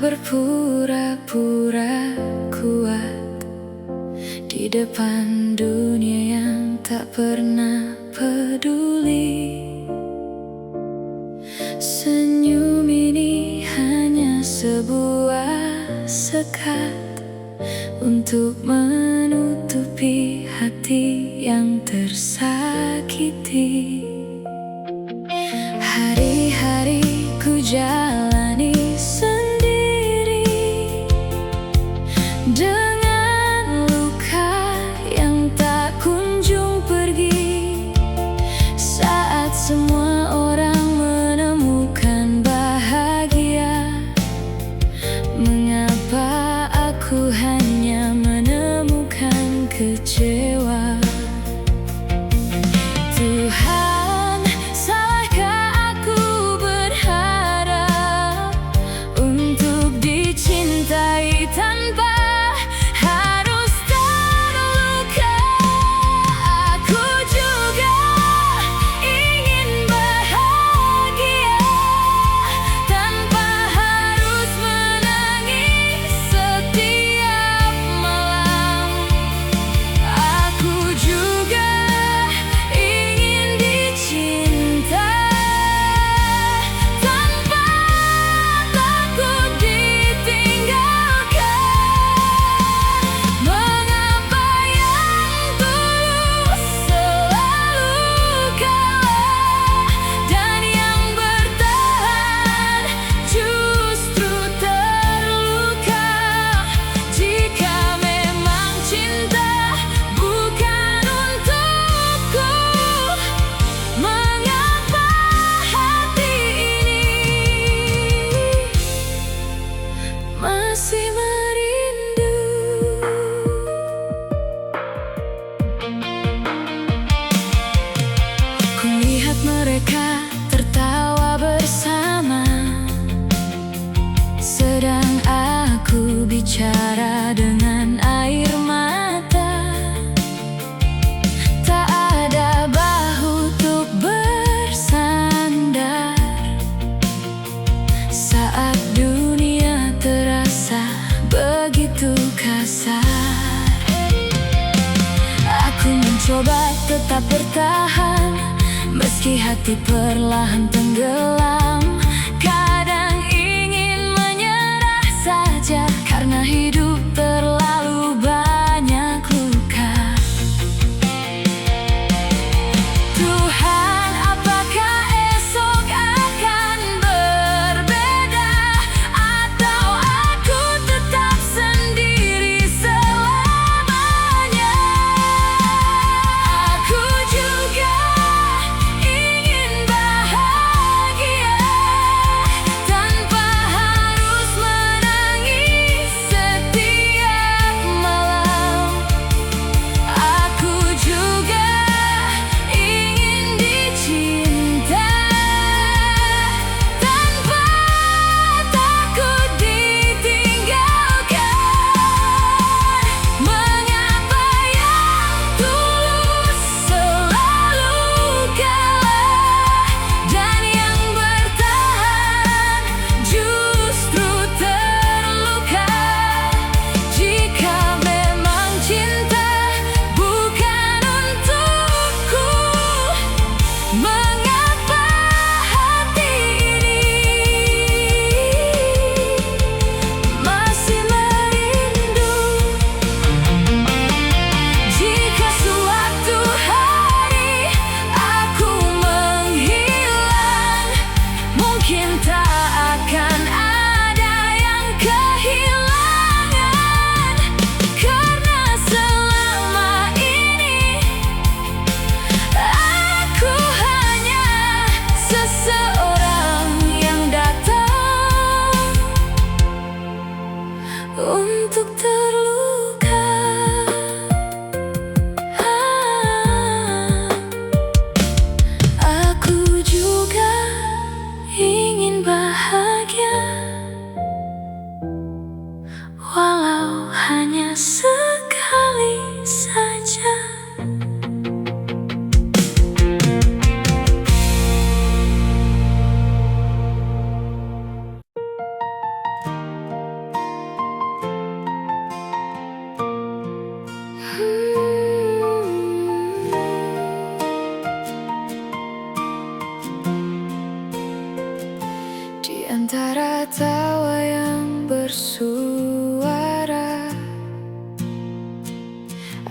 berpura-pura kuat di depan dunia yang tak pernah peduli. Senyum ini hanya sebuah sekat untuk menutupi hati yang tersakiti. Hari-hari ku jalani sendiri dengan luka yang tak kunjung pergi. Saat semua orang menemukan bahagia, mengapa aku hanya menemukan kecewa? Tuhan, salahkah aku berharap untuk dicintai tanpa harus terluka? Aku juga ingin bahagia tanpa harus menangis setiap malam. Aku juga ingin dicinta tanpa takut ditinggalkan. Mengapa yang tulus selalu kalah dan yang bertahan justru terluka? Jika memang cinta bukan untukku, mengapa hati ini masih merindu? Kulihat mereka tertawa bersama, sedang aku bicara dengan air mata. Tak ada bahu untuk bersandar saat dunia terasa begitu kasar. Aku mencoba tetap bertahan, meski hati perlahan tenggelam. Kadang ingin menyerah saja karena hidup terlalu banyak luka. Tuhan, apakah esok akan berbeda, atau aku tetap sendiri selamanya? Aku juga ingin bahagia tanpa harus menangis setiap malam. Aku juga ingin dicinta tanpa takut ditinggalkan. Mengapa yang tulus selalu kalah dan yang bertahan justru terluka? Jika memang cinta bukan untukku, mengapa hati ini masih merindu? Jika suatu hari aku menghilang, mungkin tak akan ada yang kehilangan, karena selama ini aku hanya seseorang yang datang untuk terluka. Aku juga ingin bahagia, walau hanya sekali saja.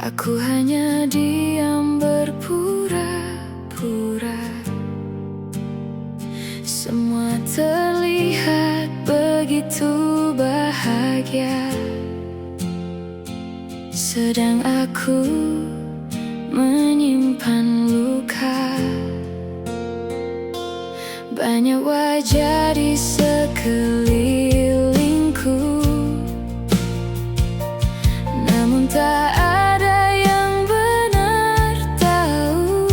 Aku hanya diam berpura-pura. Semua terlihat begitu bahagia, sedang aku menyimpan luka. Banyak wajah di sekelilingku, namun tak ada yang benar tahu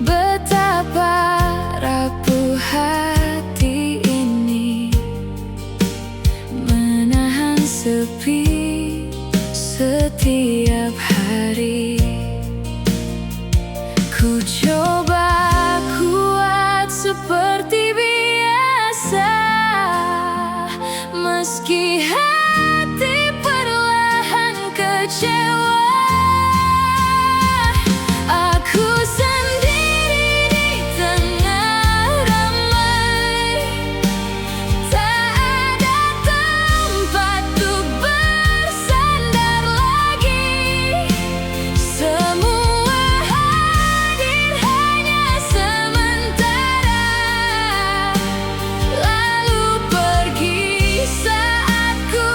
betapa rapuh hati ini menahan sepi setiap hari. Ku coba kuat seperti biasa, meski hati perlahan kecewa. Aku sendiri di tengah ramai, tak ada tempat untuk bersandar lagi. Semua hadir hanya sementara, lalu pergi saat ku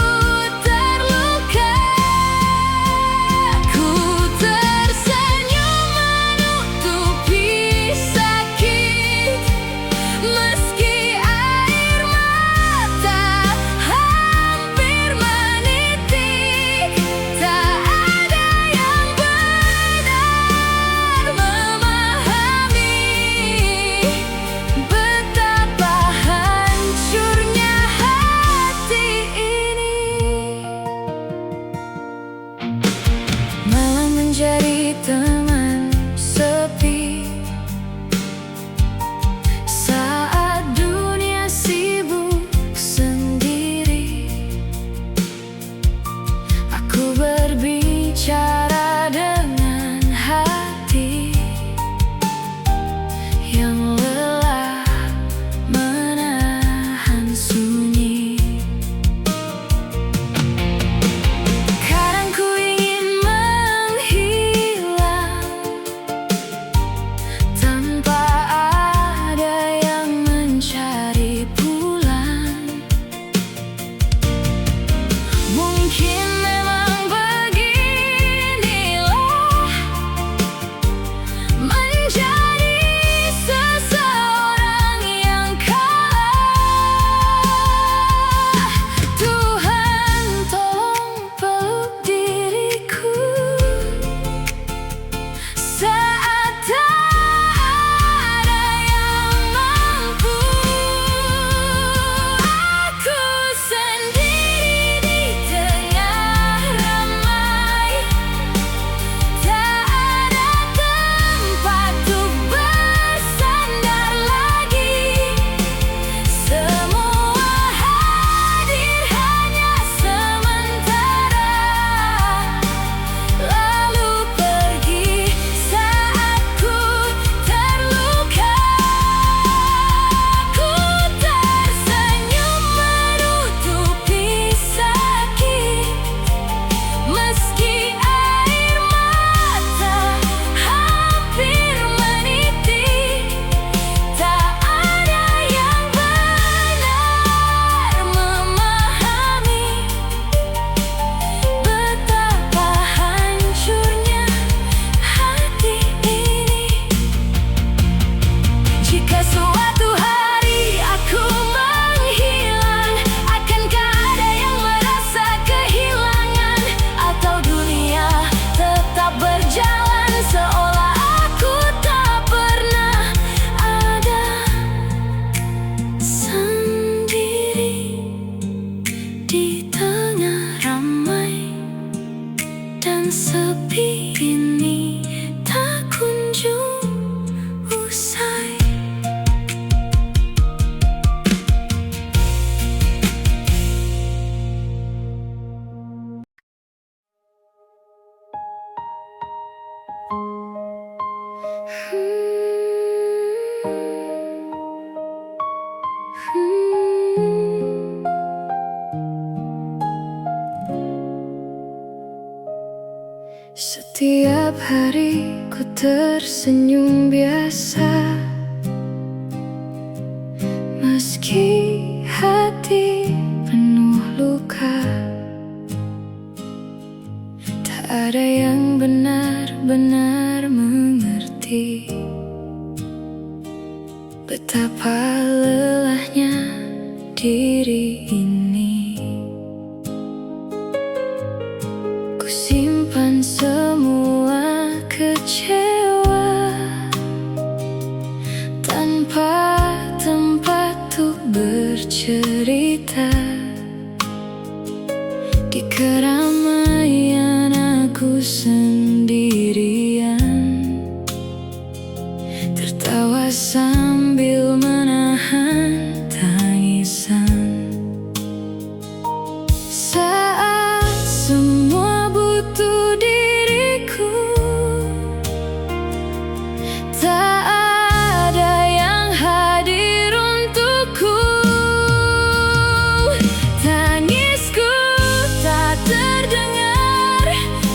Setiap hari ku tersenyum biasa, meski hati penuh luka. Tak ada yang benar-benar mengerti betapa lelahnya diri ini. Ku simpan semua kecewa tanpa tempat untuk bercerita. Di keramaian aku sendirian, tertawa sambil menahan tangisan. Saat semua butuh diriku, tak ada yang hadir untukku. Tangisku tak terdengar,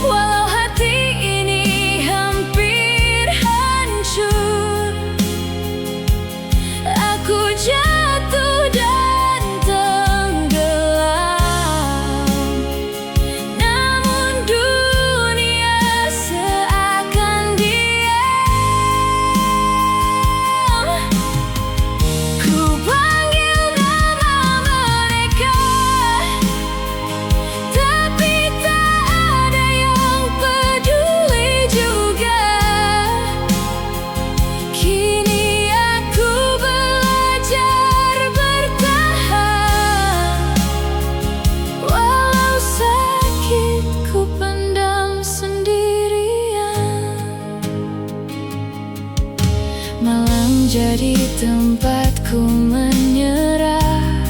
walau hati ini hampir hancur. Aku jatuh dan tenggelam, namun dunia seakan diam. Ku panggil nama mereka, tapi tak ada yang peduli juga. Kini aku belajar bertahan, walau sakit ku pendam sendirian. Malam jadi tempatku menyerah,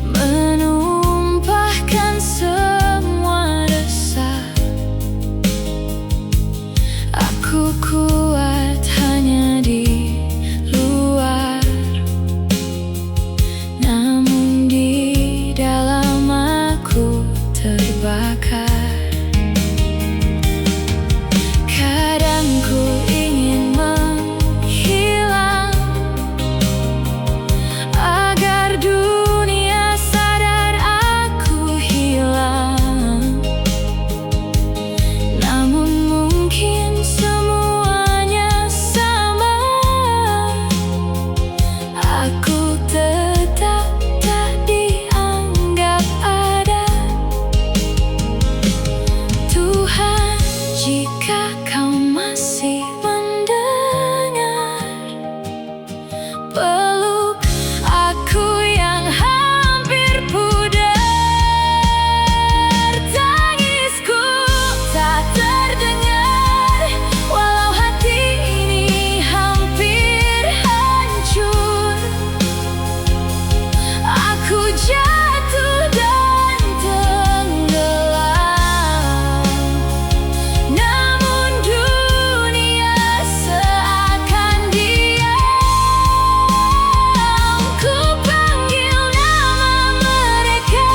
menumpahkan semua resah. Aku kuat hanya di luar, namun di dalam aku terbakar. Kadang ku ingin menghilang, agar dunia sadar aku hilang. Namun mungkin semuanya sama, aku tetap tak dianggap ada. Tuhan, jika kau masih mendengar, peluk aku yang hampir pudar. Tangisku tak terdengar, walau hati ini hampir hancur. Aku jatuh dan tenggelam, namun dunia seakan diam. Ku panggil nama mereka,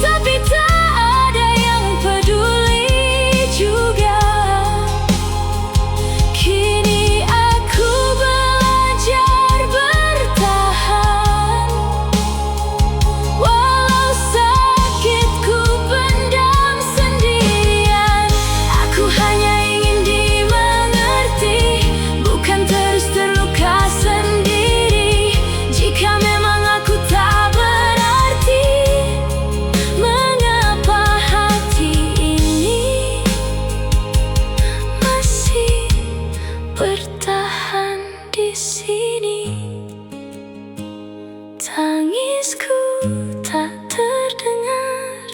tapi tak ada yang peduli juga. Kini aku belajar bertahan, walau sakit ku pendam sendirian. Aku hanya ingin dimengerti, bukan terus terluka sendiri. Jika memang aku tak berarti, mengapa hati ini masih bertahan di sini? Tangisku tak terdengar,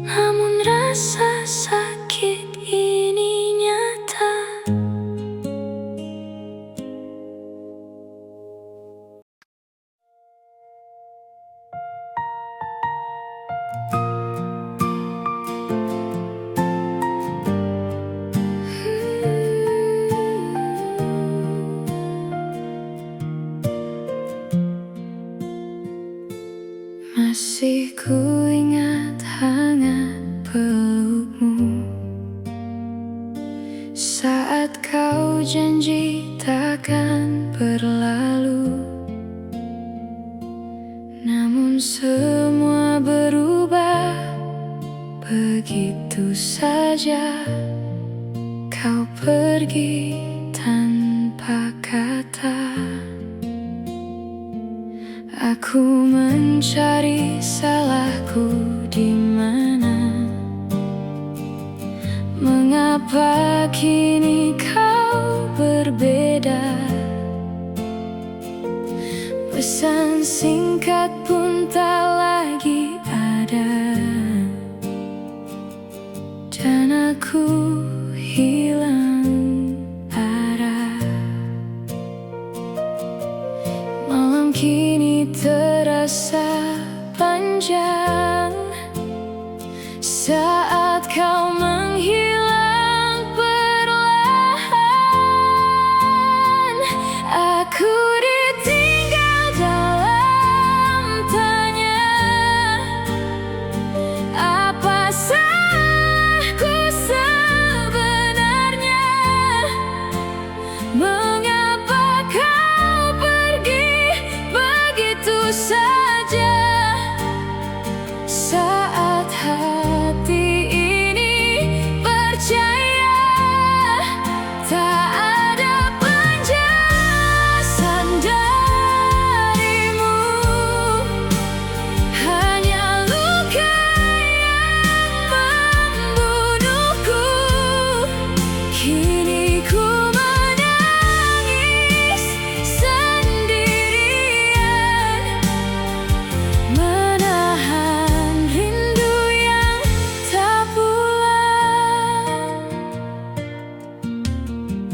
namun rasa sakit ini nyata. Masih ku ingat hangat lalu. Namun semua berubah begitu saja. Kau pergi tanpa kata. Aku mencari salahku di mana. Mengapa kini kau berbeda? Pesan singkat pun tak lagi ada, dan aku hilang arah. Malam kini terasa panjang saat kau menghilang perlahan. Aku ditinggal dalam tanya, apa salahku sebenarnya? Mengapa kau pergi begitu saja? Saat hati ini percaya tak ada penjelasan darimu, hanya luka yang membunuhku. Kini ku menangis sendirian, menahan rindu yang tak pulang.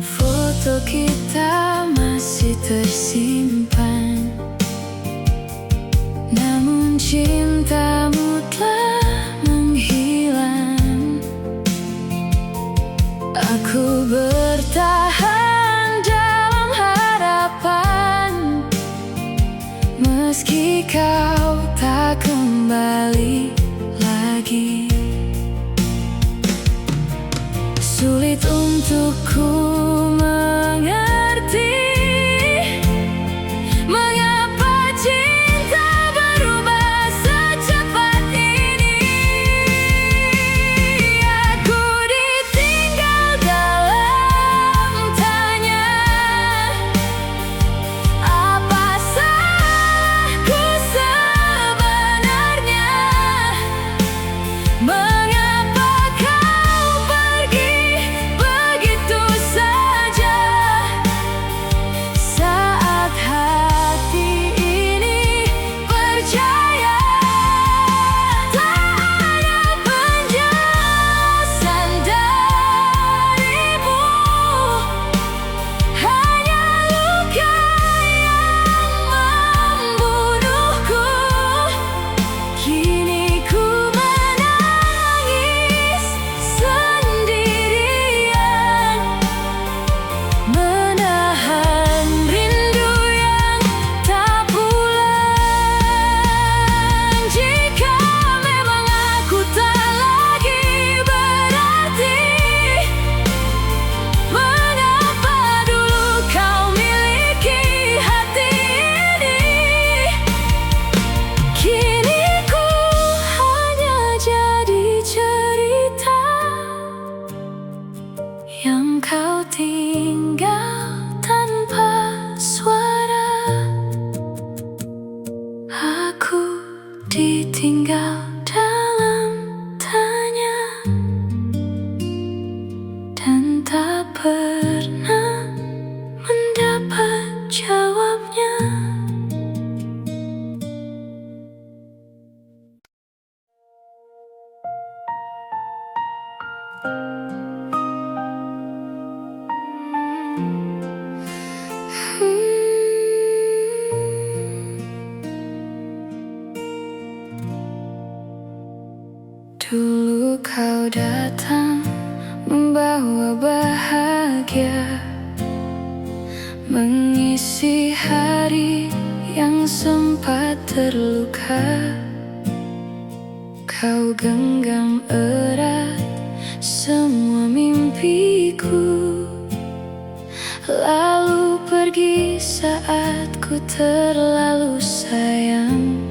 Foto kita masih tersimpan, namun cintamu telah menghilang. Aku bertahan dalam harapan, meski kau tak kembali lagi. Sulit untukku mengerti mengapa cinta berubah secepat ini. Aku ditinggal dalam tanya, apa salahku sebenarnya? Mengapa kau pergi begitu saja? Saat hati ini percaya tak ada penjelasan darimu, hanya luka yang membunuhku. Kini ku menangis sendirian, menahan rindu yang tak pulang. Jika memang aku tak lagi berarti, mengapa dulu kau miliki hati ini? Kini ku hanya jadi cerita yang kau tinggal tanpa suara. Aku ditinggal dalam tanya, dan tak pernah mendapat jawabnya. Dulu kau datang membawa bahagia, mengisi hari yang sempat terluka. Kau genggam erat semua mimpiku, lalu pergi saat aku terlalu sayang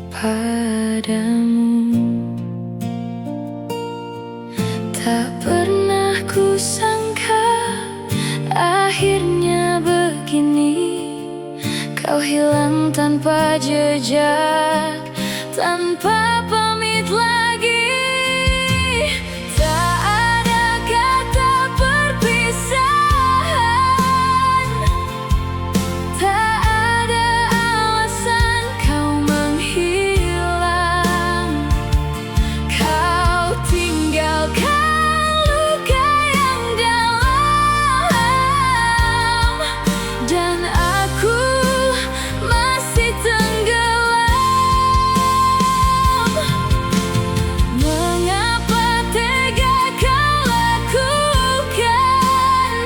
padamu. Tak pernah ku sangka akhirnya begini. Kau hilang tanpa jejak, tanpa pamit lagi. Tak ada kata perpisahan, tak ada alasan kau menghilang. Kau tinggalkan luka yang dalam, dan aku masih tenggelam. Mengapa tega kau lakukan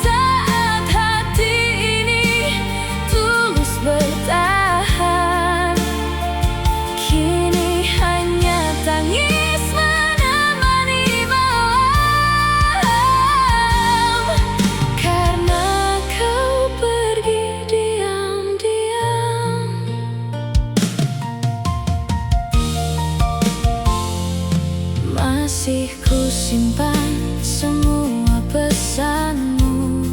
saat hati ini tulus bertahan? Kini hanya tangis menemani malam, karena kau pergi diam-diam. Masih ku simpan semua pesanmu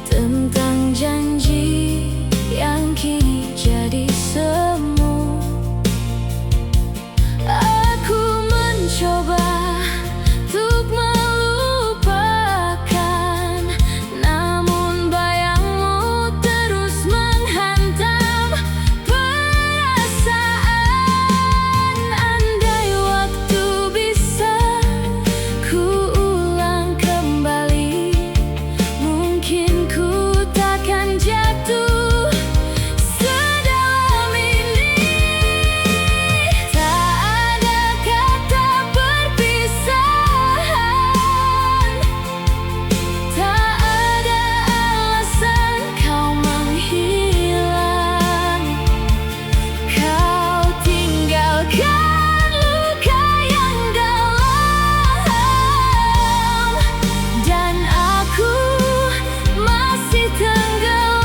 tentang janji yang kini jadi semu. Aku mencoba untuk melupakan, namun bayangmu terus menghantam perasaan. Andai waktu bisa ku ulang kembali, mungkin ku takkan jatuh sedalam ini. Tak ada kata perpisahan, tak ada alasan kau menghilang. Kau tinggalkan luka yang dalam, dan aku masih tenggelam.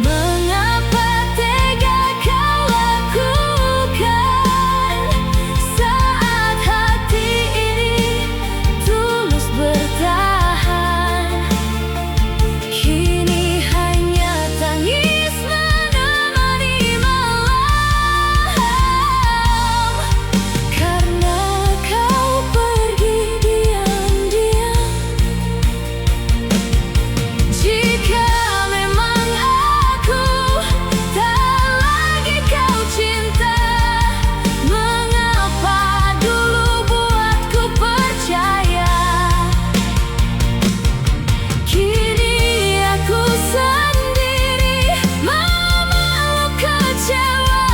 Mengapa tega kau lakukan saat hati ini tulus bertahan? Kini hanya tangis menemani malam, karena kau pergi diam-diam. Jika memang aku tak lagi kau cinta, mengapa dulu buatku percaya? Kini aku sendiri malu kecewa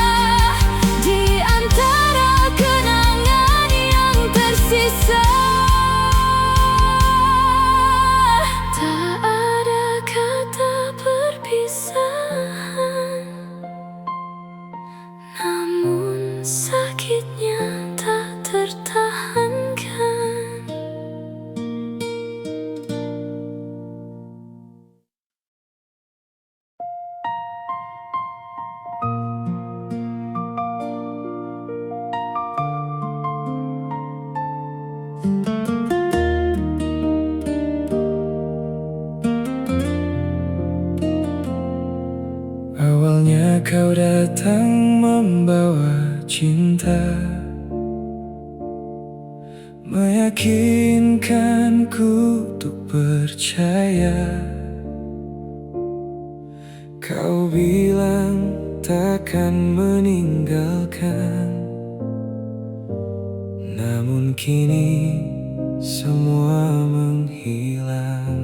di antara kenangan yang tersisa. Tak ada kata perpisahan, namun sakitnya tak tertahankan. Awalnya kau datang membawa cinta, meyakinkanku untuk percaya. Kau bilang takkan meninggalkan, namun kini semua menghilang.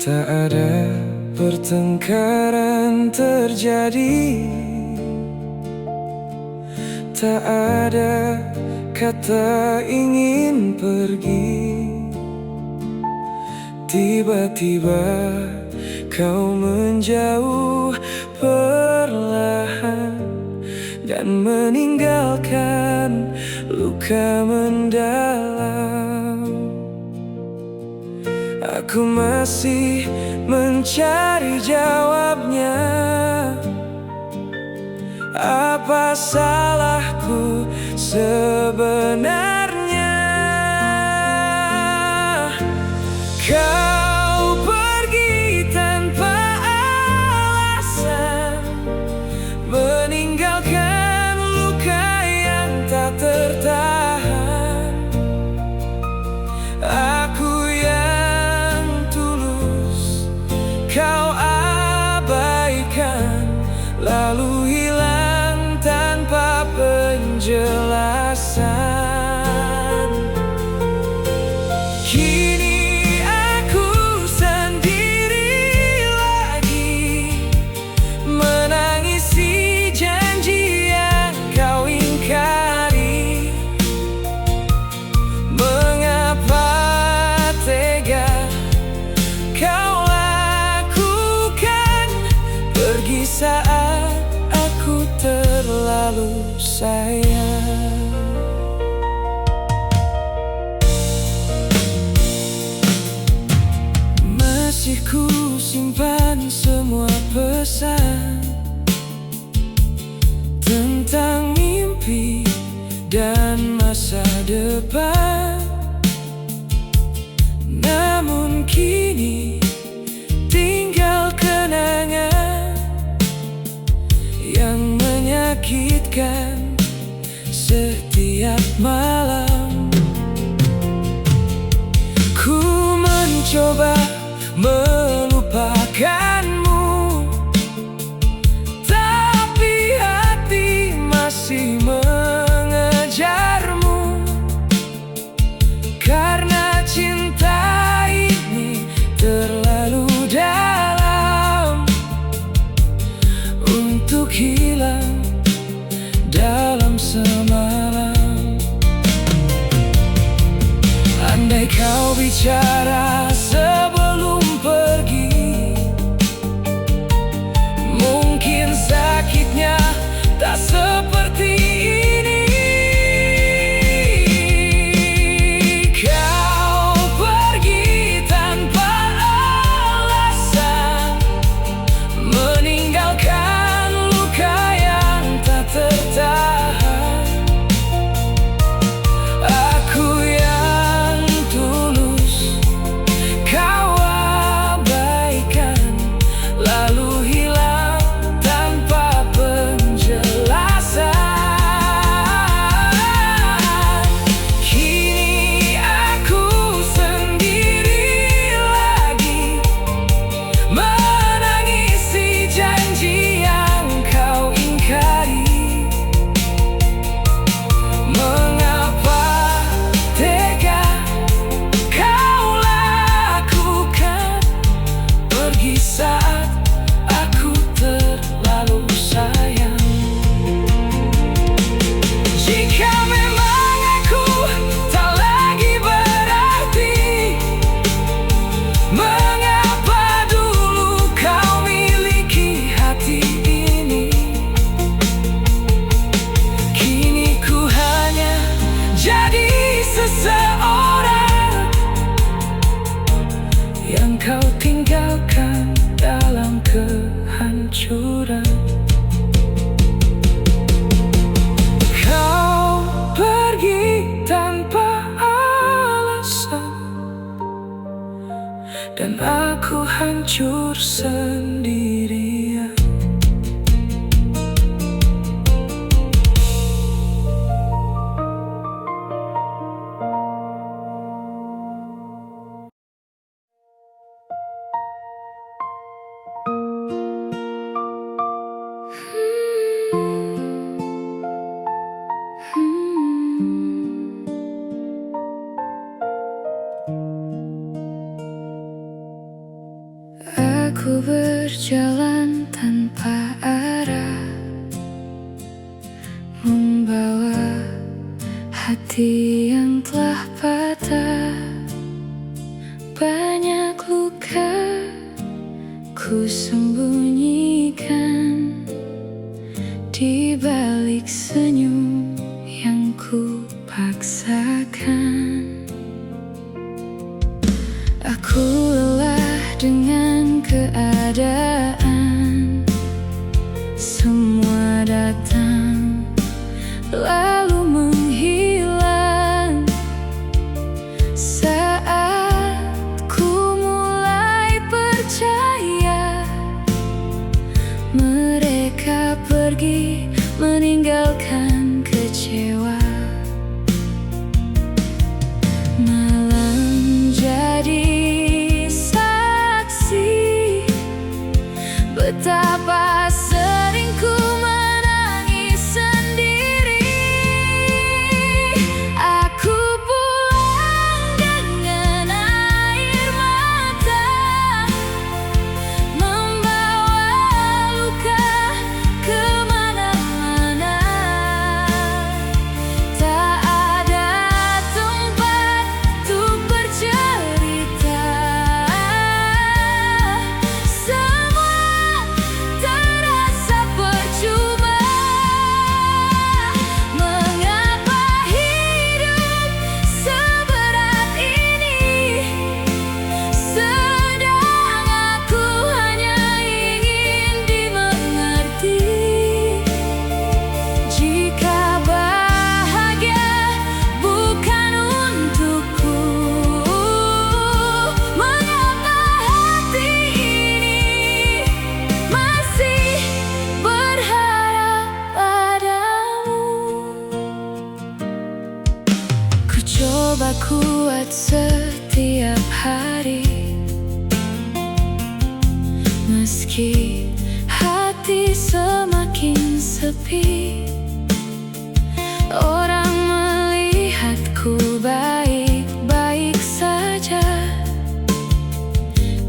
Tak ada pertengkaran terjadi, tak ada kata ingin pergi. Tiba-tiba kau menjauh perlahan dan meninggalkan luka mendalam. Aku masih mencari jawabnya. Apa salahku sebenarnya? Kau pergi tanpa alasan, meninggalkan luka yang tak tertahan. Aku yang tulus kau abaikan, lalu hilang tanpa penjelasan. Kini aku sendiri lagi, menangisi janji yang kau ingkari. Mengapa tega kau lakukan, pergi saat aku terlalu sayang. Masih ku simpan semua pesan tentang mimpi dan masa depan. Namun kini tinggal kenangan yang menyakitkan setiap malam. Ku mencoba melupakanmu, tapi hati masih mengejarmu. Karena cinta ini terlalu dalam untuk hilang dalam semalam. Andai kau bicara sebelum pergi, mungkin sakitnya tak seperti ini. Kau pergi tanpa alasan, meninggalkan luka yang tak tertahan. Aku yang tulus kau abaikan, lalu hilang tanpa penjelasan. Kini aku sendiri lagi, menangisi janji yang kau ingkari. Mengapa tega kau lakukan, pergi saat aku terlalu sayang. Jika memang aku tak lagi berarti, mengapa dulu kau miliki hati ini? Kini ku hanya jadi seseorang yang kau tinggalkan dalam kehancuran. Kau pergi tanpa alasan, dan aku hancur sendirian. Aku berjalan tanpa arah, membawa hati yang telah patah. Banyak luka ku sembunyikan di balik senyum yang ku paksakan. Aku lelah dengan keadaan. Semua datang lalu menghilang. Saat ku mulai percaya, mereka pergi meninggalkan kecewa. Malam jadi saksi betapa sering ku menangis sendiri. Aku pulang dengan air mata, membawa luka kemana-mana. Tak ada tempat untuk bercerita. Semua terasa percuma. Mengapa hidup seberat ini, sedang aku hanya ingin dimengerti. Jika bahagia bukan untukku, mengapa hati ini masih berharap padamu? Ku coba kuat setiap hari, meski hati semakin sepi. Orang melihatku baik-baik saja,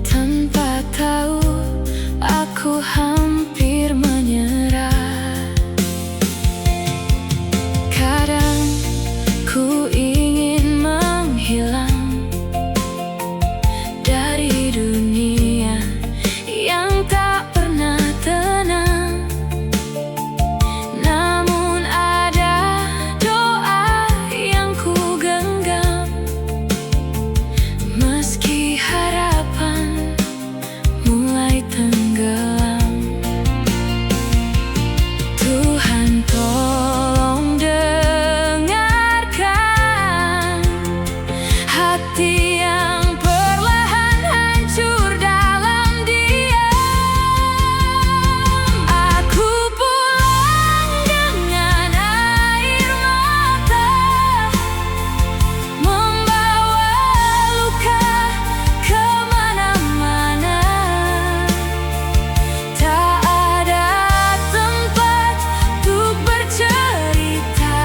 tanpa tahu aku hampir menyerah. Kadang ku ingin menghilang dari dunia yang tak pernah tenang. Namun ada doa yang ku genggam, meski harapan mulai tenggelam. Tuhan tolong dengarkan hati yang perlahan hancur dalam diam. Aku pulang dengan air mata, membawa luka kemana-mana. Tak ada tempat untuk bercerita.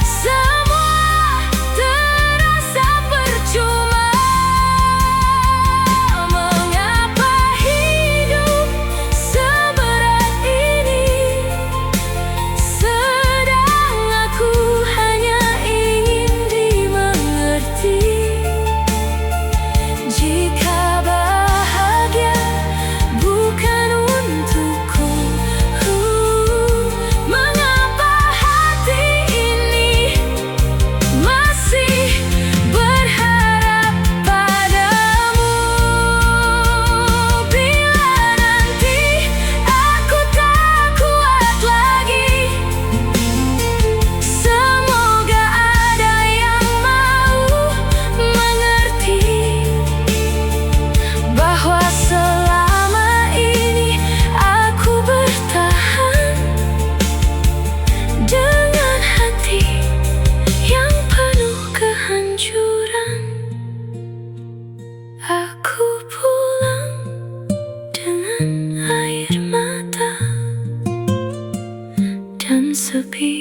Semua terasa percuma. Mengapa hidup seberat ini, sedang aku hanya ingin dimengerti. Jika bahagia bukan untukku, mengapa hati ini masih berharap padamu? Bila nanti aku tak kuat lagi, semoga ada yang mau mengerti bahwa selama ini aku bertahan dengan hati yang penuh kehancuran. Aku pulang dengan air mata dan sepi.